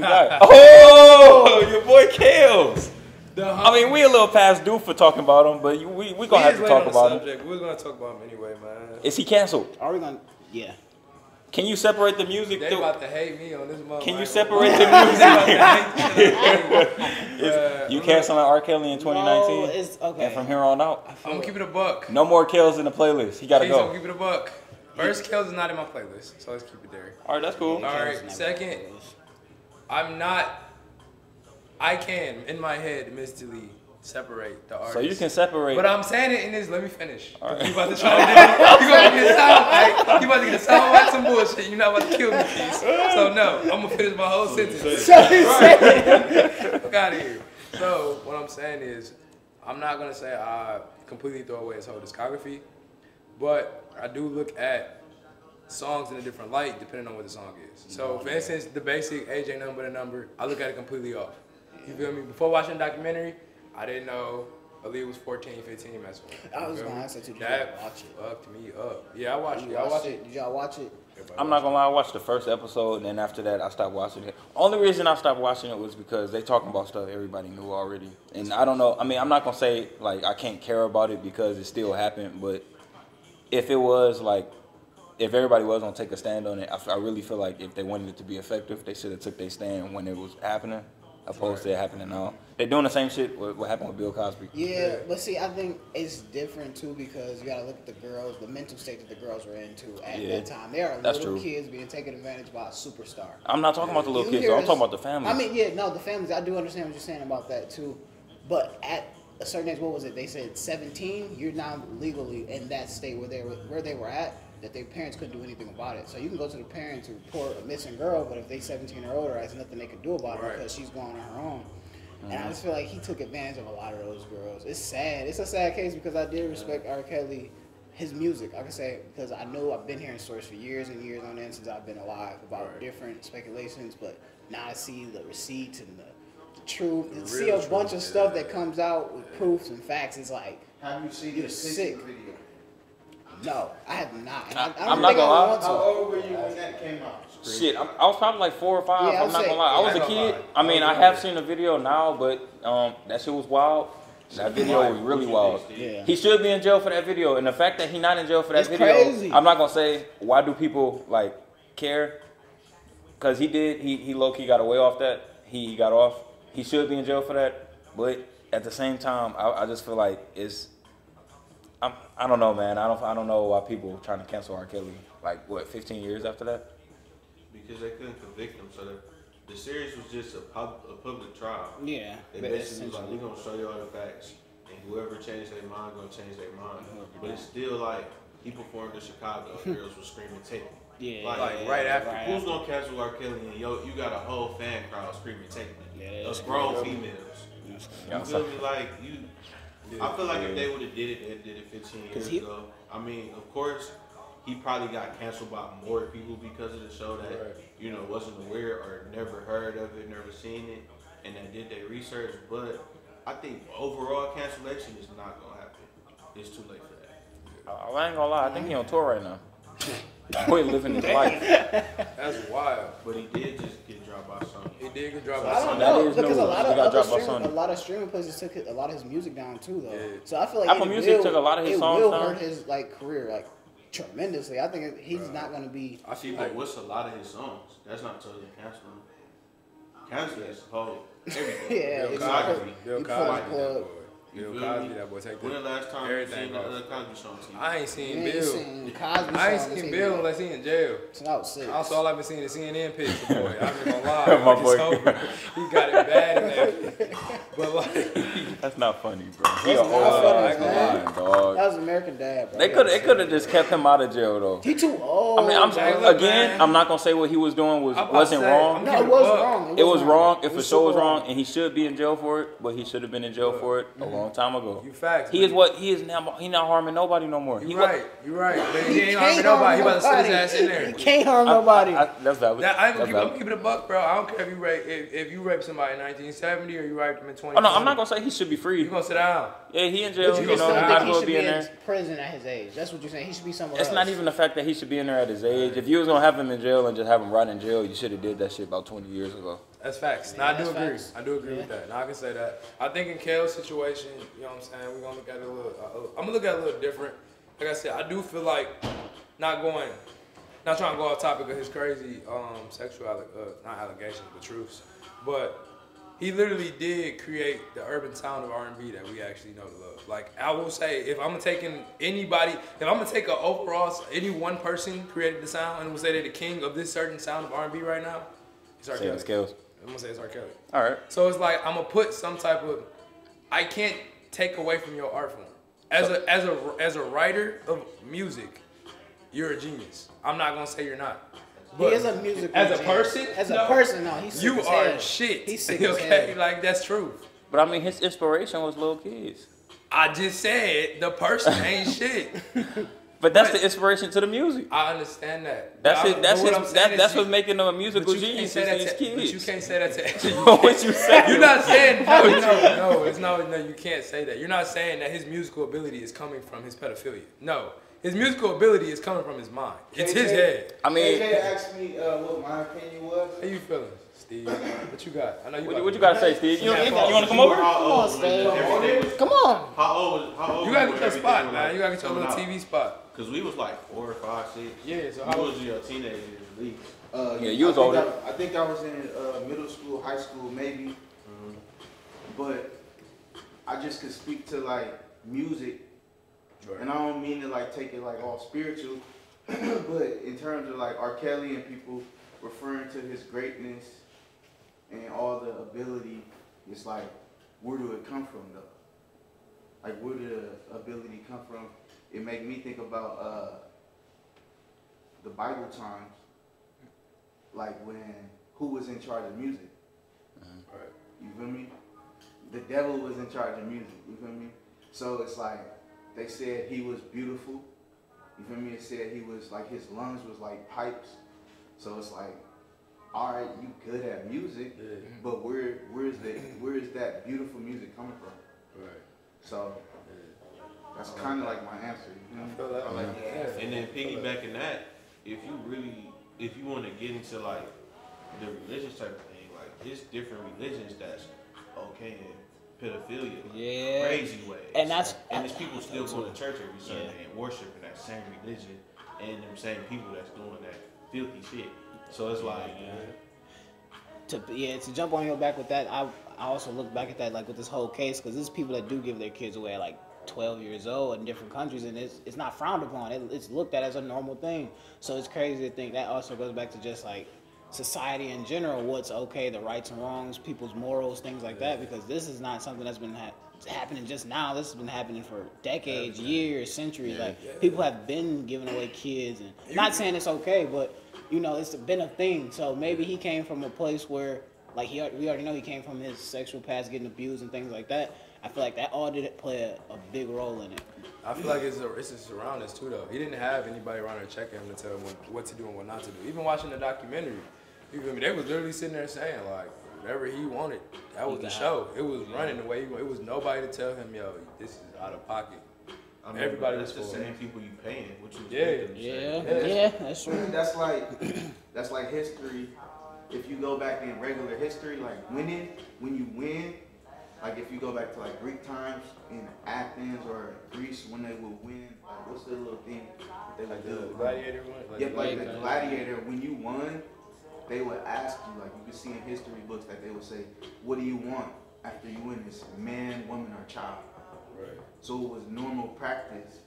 guy. Oh, your boy Kels. I mean, we a little past due for talking about him, but we gonna have to talk about him. We was gonna talk about him anyway, man. Is he canceled? Are we gonna? Yeah. Can you separate the music? They about to hate me on this motherfucker. Can you separate the music? You canceling RKelly in 2019? No, it's okay. And from here on out, I'm gonna keep it a buck. no more Kels in the playlist. He gotta Please go. don't keep it a buck. First, Kels is not in my playlist, so let's keep it there. All right, that's cool. All right. Second, I can in my head mentally separate the artists. So you can separate. But I'm saying it in this. Let me finish. All right. You about to try to do it. You gonna get sound like you about to get a sound like some bullshit. You're not about to kill me, please. So no, I'm gonna finish my whole sentence. Fuck out of here. So what I'm saying is, I'm not gonna say I completely throw away his whole discography, but I do look at songs in a different light depending on what the song is. So for instance, the basic AJ Nothing But a Number, I look at it completely off. You feel me? Before watching the documentary, I didn't know Aaliyah was 14, 15 messing with me. I was gonna ask that too. Did That watch it? fucked me up. Yeah, I watched it. Did y'all watch it? I'm not gonna lie, I watched the first episode, and then after that, I stopped watching it. Only reason I stopped watching it was because they talking about stuff everybody knew already, and I don't know. I mean, I'm not gonna say like I can't care about it because it still happened, but if it was like, if everybody was gonna take a stand on it, I really feel like if they wanted it to be effective, they should have took their stand when it was happening, opposed to it happening now. They're doing the same shit what happened with Bill Cosby. Yeah, but see, I think it's different too because you gotta look at the girls, the mental state that the girls were into at that time. They are little kids being taken advantage by a superstar. I'm not talking about the little kids, though. I'm talking about the families. I mean, yeah, no, the families. I do understand what you're saying about that too, but at a certain age, what was it? They said 17. You're now legally in that state where they were at. That their parents couldn't do anything about it. So you can go to the parents and report a missing girl, but if they 17 or older, there's nothing they can do about it because she's going on her own. And I just feel like he took advantage of a lot of those girls. It's sad. It's a sad case because I did respect R. Kelly, his music. I can say because I know I've been hearing stories for years and years on end since I've been alive about different speculations, but now I see the receipts and the truth. To see a bunch of stuff that comes out with proofs and facts, it's like, have you seen the sick video? No, I have not. I'm not gonna lie. How old were you when that came out? Shit, I was probably like 4 or 5. Yeah, I'm not gonna lie. I was a kid. I mean, I have seen the video now, but that shit was wild. That video was really wild. Yeah. He should be in jail for that video, and the fact that he's not in jail for that It's video, crazy. I'm not gonna say why do people like care, because he low key got away off that. He got off. He should be in jail for that, but at the same time, I just feel like it's. I don't know, man. I don't know why people are trying to cancel R. Kelly. Like what, 15 years after that? Because they couldn't convict him, so the series was just a public trial. Yeah. They basically was like, we're gonna show you all the facts, and whoever changed their mind gonna change their mind. But it's still like he performed in Chicago, girls were screaming, "Take me!" Yeah. Like right after. Who's gonna cancel R. Kelly? And you got a whole fan crowd screaming, "Take me!" Yeah, Those grown females. You feel me? Like you. I feel like if they would have did it 15 years ago. I mean, of course, he probably got canceled by more people because of the show that wasn't aware or never heard of it, never seen it, and that did their research. But I think overall cancellation is not gonna happen. It's too late for that. I ain't gonna lie. I think he on tour right now. Boy, living his life. That's wild. But he did just get dropped by Sony. He did get dropped by I don't Sony. know That is because news. a lot He of got other dropped by Sony. streaming places took a lot of his music down too, though. Yeah. So I feel like Apple Music took a lot of his songs will down. hurt his career tremendously. I think he's not going to be. I feel Like, like what's a lot of his songs? That's not totally canceling. Cancel is whole everything. Yeah, Bill it's Cosby. Bill you Cosby, pull that the boy. plug. Bill You feel Cosby, me? that boy. Take When the last time you everything seen the off. Cosby show on TV? I ain't seen You ain't Bill. seen Cosby I ain't songs, seen he Bill did. unless he in jail. It's out sick. Also, all I've been seeing is CNN pictures, boy. I'm not gonna lie. My Like, boy. it's over. He got it bad in there. But like, That's not funny, bro. He That's an not old funny, ass man. man, dog. That was American Dad, bro. They could have just kept him out of jail though. He too old. I mean, look, man. I'm not gonna say what he was doing I'm about wasn't to say, wrong. No, it was wrong. It was wrong. If It the was show was super wrong, and he should be in jail for it, but he should have been in jail for it a long time ago. you facts. He is what he is now. He not harming nobody no more. You right. You right. But he ain't can't harming nobody. He about to sit nobody. his ass in there. He can't harm nobody. That's valid. Now, I'm That's gonna valid. keep it a buck, bro. I don't care if you rape if you rape somebody in 1970 or you raped him in 20. Oh no, I'm not gonna say he should be free. You gonna sit down? Yeah, he in jail. But you You still know, think might as he well should be be in in there. prison at his age? That's what you're saying. He should be somewhere It's else. not even the fact that he should be in there at his age. If you was gonna have him in jail and just have him right in jail, you should have did that shit about 20 years ago. That's facts. Now, I do that's agree. facts. I do agree with that. Now I can say that. I think in Kale's situation, you know what I'm saying, we're gonna look at it a little. I'm gonna look at it a little different. Like I said, I do feel like not trying to go off topic of his crazy sexual not allegations but truths, but he literally did create the urban sound of R&B that we actually know to love. Like I will say, if I'm taking anybody, if I'm gonna take any one person created the sound and will say they're the king of this certain sound of R&B right now, it's RKelly. Skills. I'm gonna say it's RKelly. All right. So it's like I'm gonna put some type of. I can't take away from your art form. As a writer of music, you're a genius. I'm not gonna say you're not. He is a musical as a genius. person. As a person, no, he's sick You as are hell. shit. He's sick as okay, hell. like that's true. But I mean, his inspiration was little kids. I just said the person ain't shit. But that's the inspiration to the music. I understand that. That's But it. That's what I'm his. saying is That's you- what's making him a but musical you can't genius. say Is that these to- But you kids. can't say that to. What you saying? You're not saying no. It's no. You can't say that. You're not saying that his musical ability is coming from his pedophilia. No, his musical ability is coming from his mind. It's his head. I mean, AJ asked me what my opinion was. How you feeling, Steve? What you got? I know you. what you gotta say, Steve? You Yeah, want to come over? How old was Steve. everything was- Come on. How old You was gotta get your everything spot, was, man. like, You gotta get your little coming out? TV spot. Cause we was like 4 or 5, 6. Yeah. So I how was your teenager at least. Yeah, you was older. I think I was in middle school, high school, maybe. But I just could speak to like music, and I don't mean to like take it like all spiritual, but in terms of like RKelly and people referring to his greatness and all the ability, it's like, where do it come from though? Like, where did the ability come from? It make me think about the Bible times, like who was in charge of music. Right. You feel me? The devil was in charge of music. You feel me? So it's like they said he was beautiful. You feel me? It said he was like his lungs was like pipes. So it's like, all right, you good at music, but where is that beautiful music coming from? Right. So that's kind of like my answer. You know? I feel that. I like that. Yeah. And then piggybacking that, if you want to get into like the religious type of thing, like it's different religions that's okay in pedophilia, Yeah. crazy ways, And that's- and there's people still going to church every Sunday and worshiping that same religion, and them same people that's doing that filthy shit. So it's like, To jump on your back with that, I also look back at that like with this whole case, because there's people that do give their kids away at like 12 years old in different countries, and it's not frowned upon. It's looked at as a normal thing. So it's crazy to think that also goes back to just like society in general, what's okay, the rights and wrongs, people's morals, things like that, because this is not something that's been happening just now. This has been happening for decades, years, centuries. Like people have been giving away kids, and not saying it's okay, but you know, it's been a thing. So maybe he came from a place where, like, we already know he came from his sexual past, getting abused and things like that. I feel like that all did play a big role in it. I feel like it's his surroundings too, though. He didn't have anybody around there checking him to tell him what to do and what not to do. Even watching the documentary, you feel me? They was literally sitting there saying like, whatever he wanted, that was the show. It was running the way he wanted. It was nobody to tell him, yo, this is out of pocket. I mean, Everybody that's was the for same it. people you paying, what you Yeah. expect them to say. Yeah, that's true. That's like history. If you go back in regular history, like when you win, like if you go back to like Greek times in Athens or Greece when they would win, like what's the little thing that they Like would the do? gladiator one. Like Yep, like the gladiator, when you won, they would ask you, like you can see in history books that they would say, what do you want after you win this, man, woman, or child? Right. So it was normal practice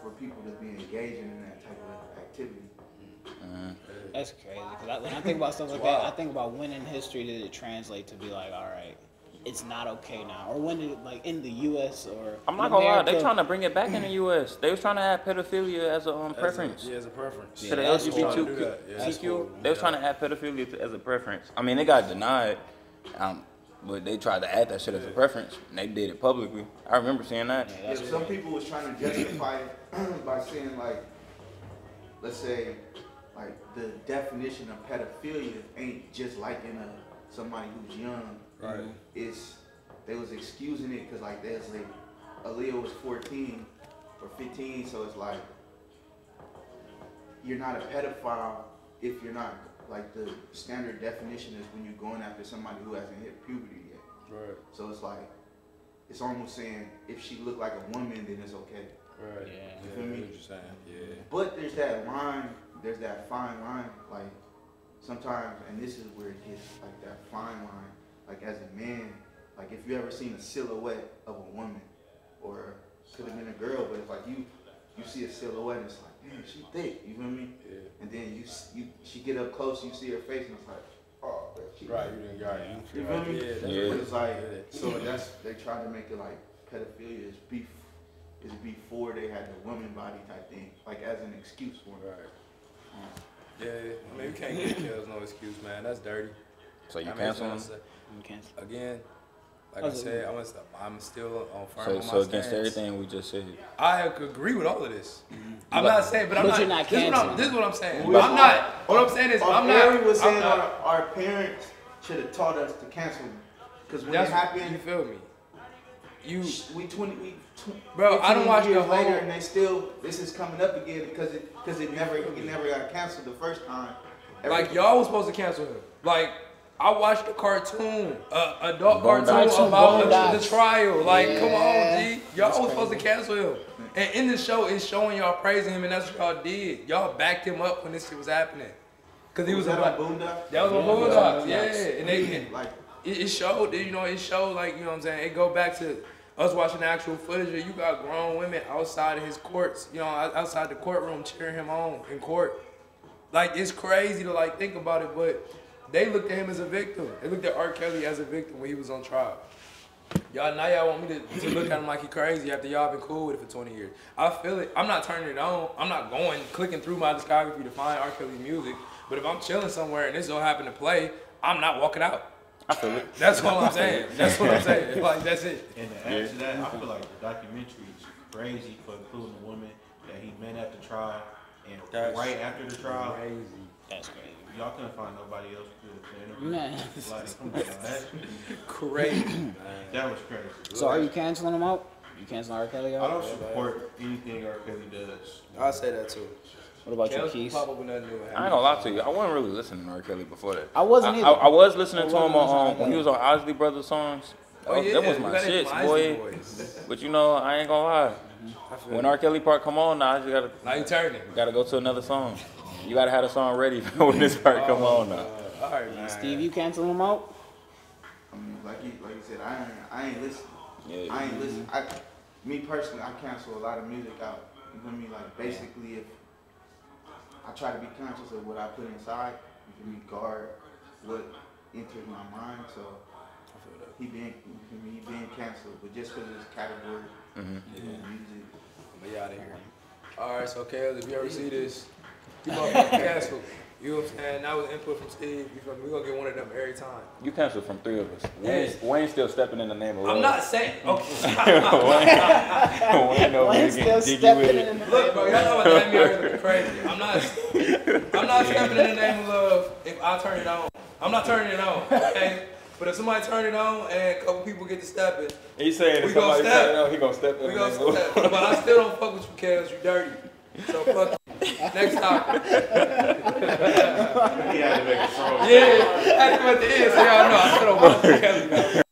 for people to be engaging in that type of activity. That's crazy. Because when I think about stuff like that, I think about when in history did it translate to be like, all right, it's not okay now, or when did it, like in the U.S. or I'm not gonna lie, they trying to bring it back in the U.S. They was trying to add pedophilia as a preference. As a preference. To the that's horrible. LGBTQ, they was trying to add pedophilia as a preference. I mean, they got denied, but they tried to add that shit as a preference, and they did it publicly. I remember seeing that. Yeah, some people was trying to justify it by saying like, let's say, like the definition of pedophilia ain't just like in somebody who's young. Right. It's they was excusing it because like there's like Aaliyah was 14 or 15, so it's like you're not a pedophile if you're not like the standard definition is when you're going after somebody who hasn't hit puberty yet. Right. So it's like, it's almost saying if she look like a woman, then it's okay. Right. Yeah. You feel me? What you're saying. Yeah. But there's that line, there's that fine line, like sometimes, and this is where it gets like that fine line, like as a man, like if you ever seen a silhouette of a woman, or could have been a girl, but if like you see a silhouette and it's like, man, she thick, you feel me? Yeah. And then she get up close, you see her face, and it's like, oh, but she. Right. You didn't got it. You feel me? Yeah. Yeah. But it's like, so they try to make it like pedophilia is before they had the woman body type thing, like as an excuse for it. Right. Yeah, I mean, we can't give kills no excuse, man. That's dirty. So you I mean, cancel them? Again, like I said, I'm still on firm on my So against stance. everything we just said. I agree with all of this. I'm not saying, but I'm But not. you're not canceling. This is what I'm saying. Well, I'm not. What I'm saying is, I'm not. Perry was I'm saying not. our parents should have taught us to cancel them, because when it That's happened, you feel me. You, bro, I don't watch the years whole. later, and they still, this is coming up again because it never got canceled the first time. Like y'all was supposed to cancel him. Like I watched the cartoon, adult Bone cartoon Docs. about Bone the trial. Like, Yeah. come on, G. Y'all That's was supposed to crazy. cancel him. And in the show, it's showing y'all praising him, and that's what y'all did. Y'all backed him up when this shit was happening. Cause he was a that black. on Boondocks? That was on Yeah. Bulldogs, yeah. Yeah. And they, Like, it showed, it showed like, you know what I'm saying? It go back to us watching the actual footage of you got grown women outside of his courts, outside the courtroom cheering him on in court. Like, it's crazy to like think about it, but they looked at him as a victim. They looked at RKelly as a victim when he was on trial. Y'all want me to look at him like he crazy after y'all been cool with it for 20 years. I feel it. I'm not turning it on. I'm not clicking through my discography to find RKelly's music. But if I'm chilling somewhere and this don't happen to play, I'm not walking out. I feel it. That's what I'm saying. That's what I'm saying. Like, that's it. And to add to that, I feel like the documentary is crazy for including the woman that he met at the trial and That's right after the trial. Crazy. That's crazy. Y'all couldn't find nobody else to Man. like, come on, that, Crazy. that was crazy. So are you canceling him out? You canceling R. Kelly I out? don't support anything R. Kelly does. I say that too. What about you, Kels Keith? pop up with nothing new. I ain't gonna lie to you. I wasn't really listening to R. Kelly before that. I wasn't either. I was listening to I him wasn't listening on to when he was on Osley Brothers songs. Oh, yeah, That was you my got it shit, from Isley boy. Boys. But you know, I ain't gonna lie. I feel When it. R. Kelly part come on, now I just Now you turning. gotta go to another song. You gotta have the song ready when this part come on now. All right, man. Steve, you canceling him out? I mean, like you said, I ain't listening. Yeah. I ain't listening. Me personally, I cancel a lot of music out. You feel me? Like basically, if I try to be conscious of what I put inside, you feel me? Guard what enters my mind. So he being canceled, but just because it's category, music. But out of here. All right, so Kels, if you ever see this, you gonna get canceled. You know what I'm saying? That was input from Steve. You feel me? We gonna get one of them every time. You canceled from 3 of us. Yeah. Wayne's still stepping in the name of love. I'm not saying. Okay. Wayne know Wayne's we still get jiggy stepping with in it. the Look, bro, y'all know about that me looking crazy. I'm not stepping in the name of love if I turn it on. I'm not turning it on, okay? But if somebody turn it on and a couple people get to stepping, He saying We if gonna somebody step. turn it on, he gonna step in we the gonna name of love. step. But I still don't fuck with you, Kels. You dirty. So fuck you. Next topic. He had to make a song. Yeah, I had to come at the end so y'all know I still don't fuck with Kelly, man.